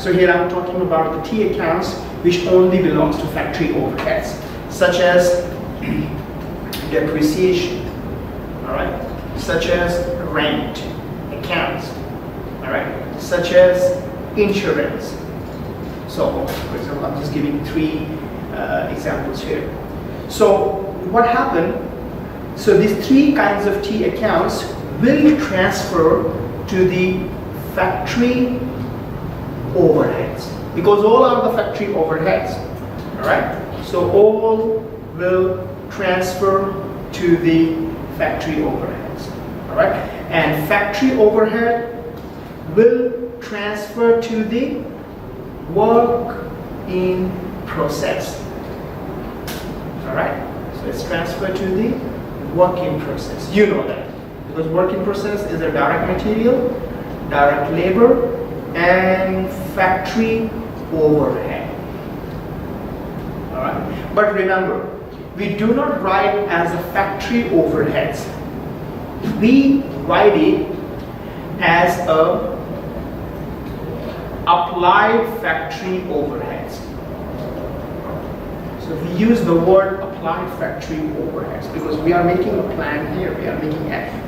So here I'm talking about the T accounts which only belongs to factory overheads, such as depreciation, all right, such as rent accounts, all right, such as insurance. So, for example, I'm just giving three examples here. So, what happened? So, these three kinds of T accounts will transfer to the factory overheads, because all are the factory overheads, all right? So, all will transfer to the factory overheads, all right? And factory overhead will transfer to the work in process, all right? So it's transferred to the work in process. You know that, because work in process is a direct material, direct labor, and factory overhead, all right? But remember, we do not write as a factory overheads. We write it as a applied factory overheads. So we use the word applied factory overheads because we are making a plan here.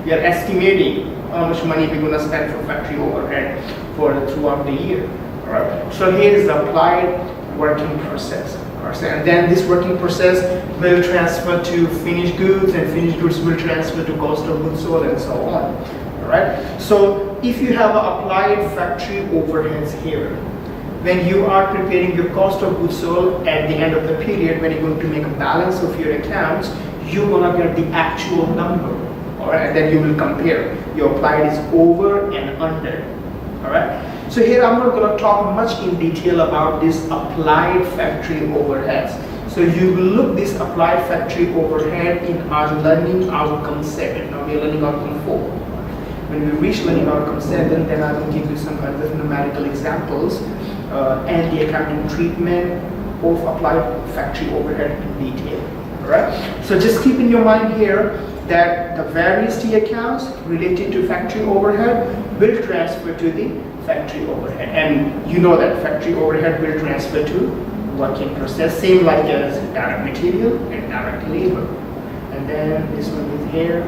We are estimating how much money we're going to spend for factory overhead throughout the year. All right. So here is the applied working process. And then this working process will transfer to finished goods, and finished goods will transfer to cost of goods sold, and so on. All right. So if you have applied factory overheads here, when you are preparing your cost of goods sold at the end of the period, when you're going to make a balance of your accounts, you're going to get the actual number. All right. And then you will compare. Your applied is over and under. All right. So here I'm not going to talk much in detail about this applied factory overheads. So you will look this applied factory overhead in our learning outcome 7. Now we are learning outcome 4. When we reach learning outcome 7, then I will give you some other numerical examples and the accounting treatment of applied factory overhead in detail. All right. So just keep in your mind here that the various T accounts related to factory overhead will transfer to the factory overhead, and you know that factory overhead will transfer to work in process, same like as direct material and direct labor. And then this one is here.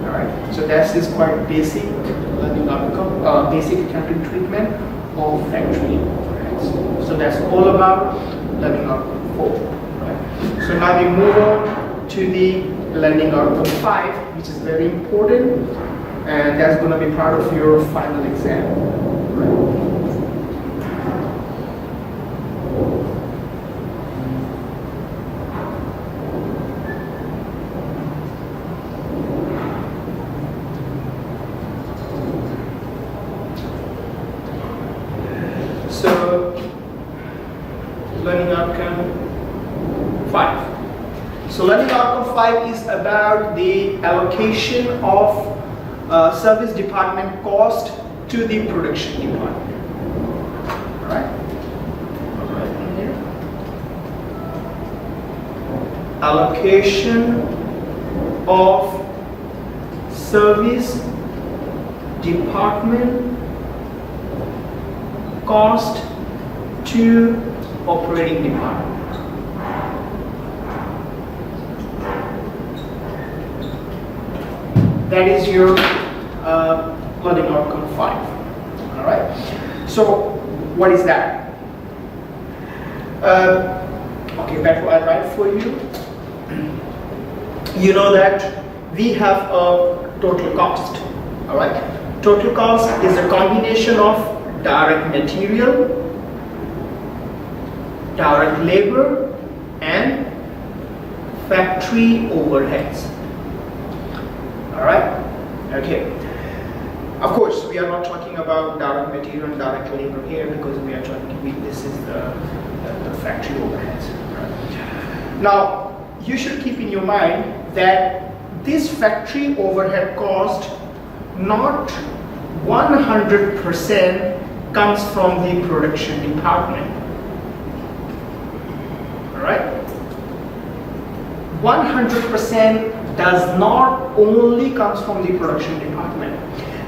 All right, so that's this quite basic learning outcome, basic accounting treatment of factory overheads. So that's all about learning outcome 4. Right? So now we move on to the learning outcome 5, which is very important. And that's going to be part of your final exam. So, learning outcome 5. So, learning outcome 5 is about the allocation of service department cost to the production department. All right. In here. Allocation of service department cost to operating department. That is your learning outcome 5. All right. So, what is that? Okay, that's what I write for you. You know that we have a total cost. All right. Total cost is a combination of direct material, direct labor, and factory overheads. All right. Okay. Of course, we are not talking about direct material and direct labor here because we are talking. This is the factory overheads. Right? Now, you should keep in your mind that this factory overhead cost not 100% comes from the production department. All right. 100% does not only comes from the production department.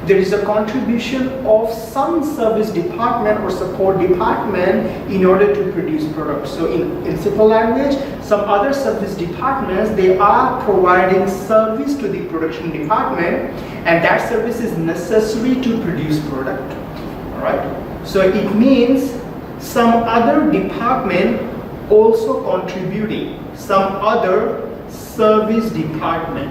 there is a contribution of some service department or support department in order to produce products. So in simple language, some other service departments, they are providing service to the production department, and that service is necessary to produce product. All right. So it means some other department also contributing, some other service department.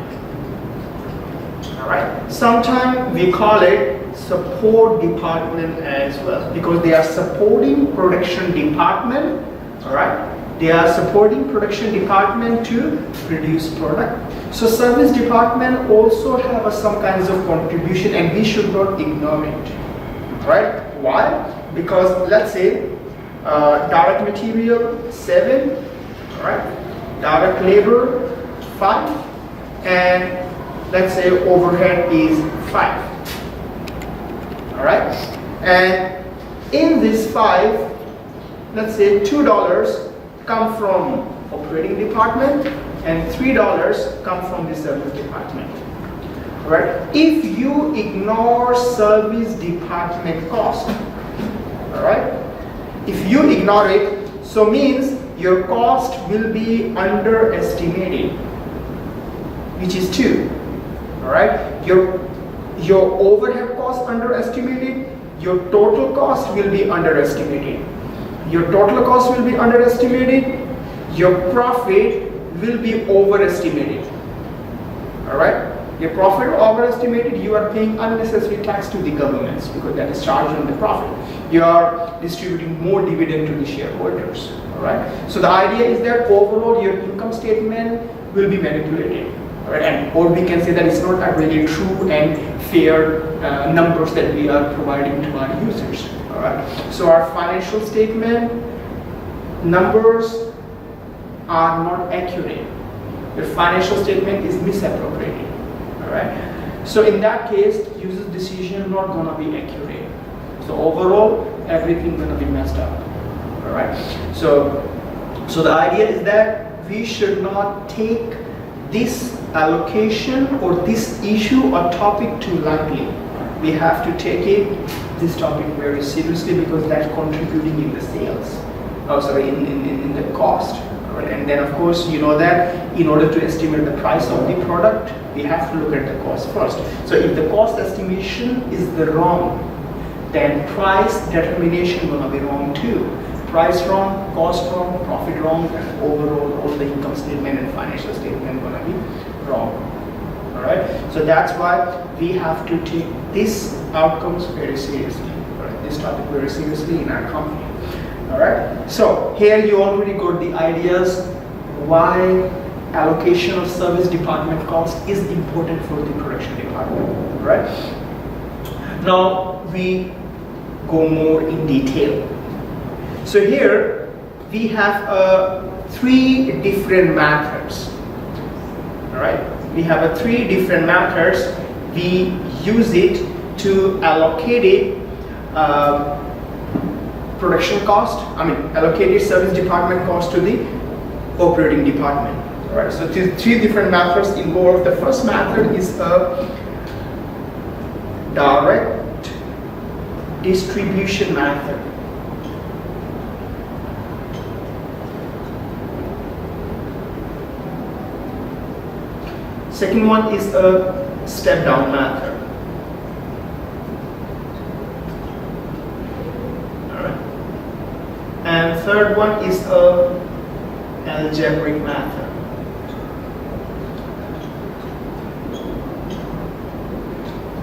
Alright, sometimes we call it support department as well, because they are supporting production department. Alright, they are supporting production department to produce product. So service department also have some kinds of contribution, and we should not ignore it. Alright, why? Because let's say direct material 7, alright, direct labor 5, and let's say overhead is 5. Alright? And in this 5, let's say $2 come from operating department and $3 come from the service department. Alright? If you ignore service department cost, alright? If you ignore it, so means your cost will be underestimated, which is 2. Alright, your overhead cost underestimated, your total cost will be underestimated. Your total cost will be underestimated, your profit will be overestimated. Alright, your profit overestimated, you are paying unnecessary tax to the governments because that is charged on the profit. You are distributing more dividend to the shareholders. Alright, so the idea is that overall your income statement will be manipulated. Right? And or we can say that it's not a really true and fair numbers that we are providing to our users. All right. So our financial statement numbers are not accurate. Your financial statement is misappropriated. All right. So in that case, user's decision not gonna be accurate. So overall, everything gonna be messed up. All right. So the idea is that we should not take this allocation or this issue or topic too lightly. We have to take this topic very seriously because that's contributing in the sales. In the cost. Right? And then of course you know that in order to estimate the price of the product, we have to look at the cost first. So if the cost estimation is the wrong, then price determination gonna be wrong too. Price wrong, cost wrong, profit wrong, and overall all the income statement and financial statement gonna be wrong. Alright, so that's why we have to take these outcomes very seriously, right? This topic very seriously in our company. Alright, so here you already got the ideas why allocation of service department cost is important for the production department. Right? Now we go more in detail. So here we have 3 different methods. All right, we have 3 different methods. We use it to allocate it production cost. Allocated service department cost to the operating department. All right, so 3 different methods involved. The first method is a direct distribution method. Second one is a step-down method. All right. And third one is a algebraic method.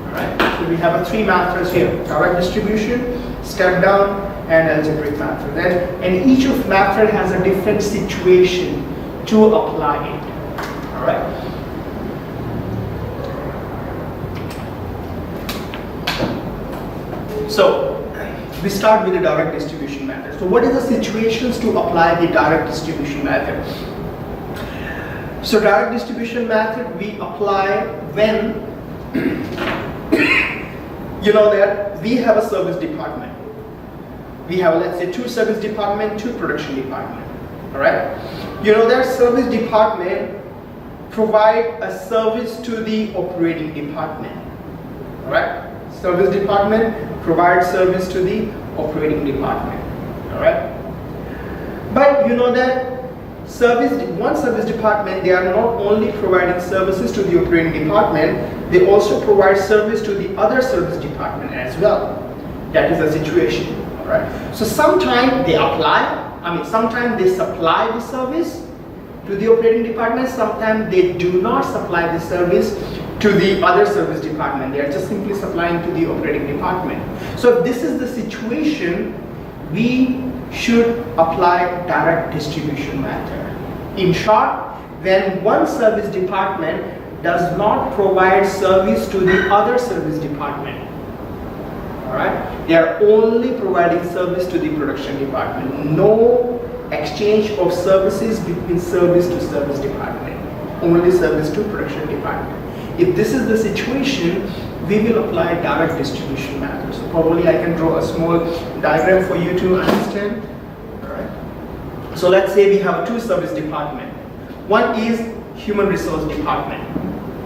All right. So we have 3 methods here: direct distribution, step-down, and algebraic method. And each of method has a different situation to apply it. All right. So we start with the direct distribution method. So what are the situations to apply the direct distribution method? So direct distribution method we apply when you know that we have a service department. We have, let's say, 2 service department, 2 production department. All right. You know that service department provide a service to the operating department. All right. Service department provides service to the operating department. All right. But you know that one service department, they are not only providing services to the operating department, they also provide service to the other service department as well. That is the situation. All right. So sometimes they sometimes they supply the service to the operating department, sometimes they do not supply the service to the other service department. They are just simply supplying to the operating department. So if this is the situation, we should apply direct distribution method. In short, when one service department does not provide service to the other service department, all right, they are only providing service to the production department. No exchange of services between service to service department, only service to production department. If this is the situation, we will apply direct distribution method. So probably I can draw a small diagram for you to understand. All right. So let's say we have two service department. One is human resource department,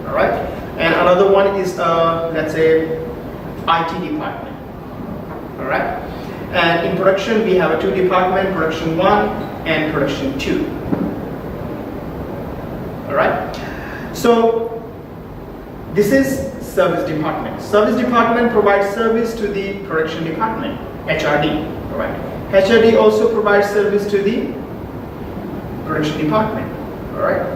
all right, and another one is let's say IT department, all right. And in production we have two departments, production 1 and production 2. All right. So this is service department. Service department provides service to the production department, HRD. All right. HRD also provides service to the production department. All right.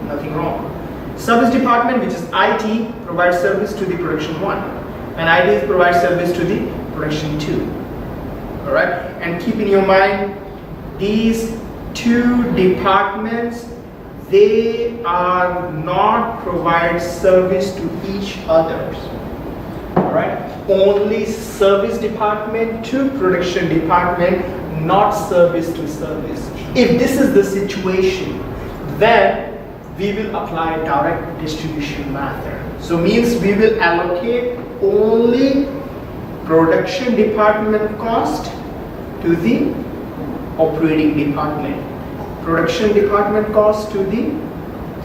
Nothing wrong. Service department, which is IT, provides service to the production 1, and IT provides service to the production 2. All right. And keep in your mind, these two departments, they are not provide service to each other. All right. Only service department to production department, not service to service. If this is the situation, then we will apply direct distribution method. So means we will allocate only production department cost to the operating department. Production department cost to the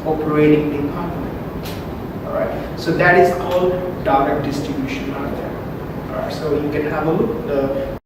operating department. All right. So that is called direct distribution method. All right. So you can have a look.